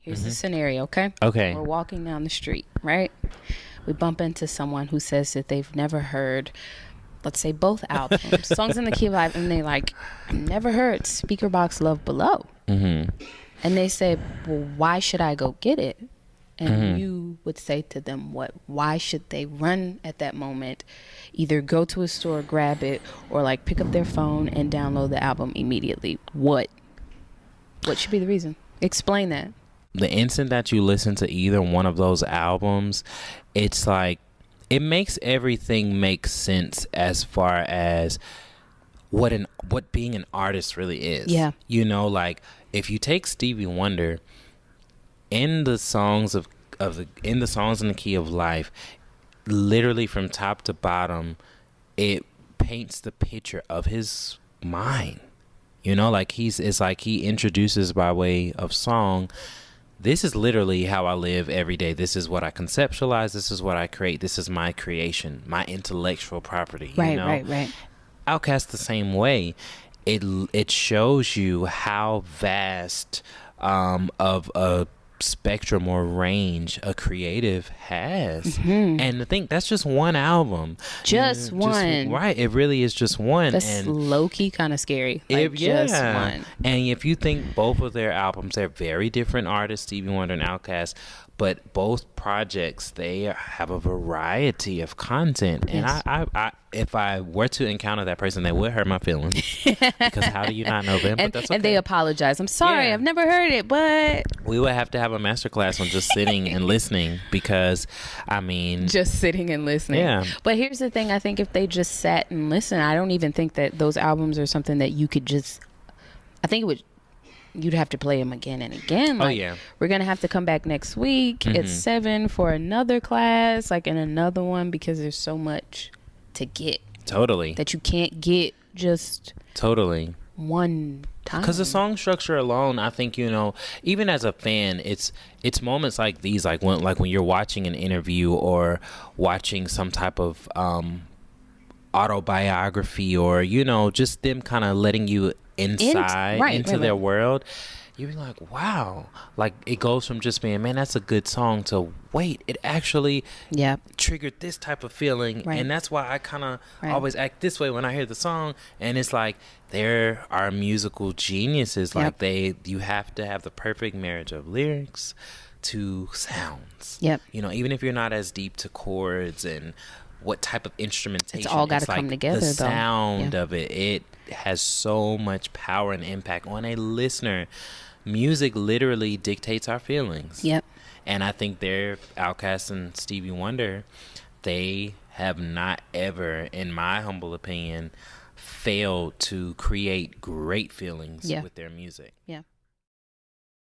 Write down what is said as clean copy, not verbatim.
Here's the scenario, okay? Okay. We're walking down the street, right? We bump into someone who says that they've never heard, let's say, both albums, Songs in the Key of Life, and they like, I've never heard Speaker Box Love Below. And they say, well, why should I go get it? And you would say to them, what? Why should they run at that moment, either go to a store, grab it, or like pick up their phone and download the album immediately? What should be the reason? Explain that. The instant that you listen to either one of those albums, it's like it makes everything make sense as far as what being an artist really is. Yeah. You know, like if you take Stevie Wonder, in the songs in the Songs in the Key of Life, literally from top to bottom, it paints the picture of his mind. You know, like it's like he introduces by way of song, this is literally how I live every day. This is what I conceptualize. This is what I create. This is my creation, my intellectual property. Right, you know? right. Outkast the same way. It shows you how vast of a spectrum or range a creative has. And I think that's just one album. Just one. Right. It really is just one. That's and low-key kind of scary. Like, just one. And if you think both of their albums, they're very different artists, Stevie Wonder and Outkast, but both projects, they have a variety of content. Yes. And I if I were to encounter that person, they would hurt my feelings. Because how do you not know them? But that's okay. And they apologize. I'm sorry, Yeah. I've never heard it, but... We would have to have a masterclass on just sitting and listening because, I mean... Just sitting and listening. Yeah. But here's the thing. I think if they just sat and listened, I don't even think that those albums are something that you could just... I think it would... You'd have to play them again and again. Like, yeah. We're going to have to come back next week at 7 for another class, like in another one, because there's so much to get. Totally. That you can't get just... Totally. One time. Because the song structure alone, I think, you know, even as a fan, it's moments like these, like when you're watching an interview or watching some type of autobiography, or, you know, just them kind of letting you inside into their world. You'd be like, wow. Like, it goes from just being, man, that's a good song, to wait, it actually triggered this type of feeling. And that's why I kind of always act this way when I hear the song. And it's like, there are musical geniuses. Like, you have to have the perfect marriage of lyrics to sounds. You know, even if you're not as deep to chords and what type of instrumentation, it's all got to come together. The sound of it has so much power and impact on a listener. Music literally dictates our feelings. And I think Outkast and Stevie Wonder, they have not ever, in my humble opinion, failed to create great feelings with their music.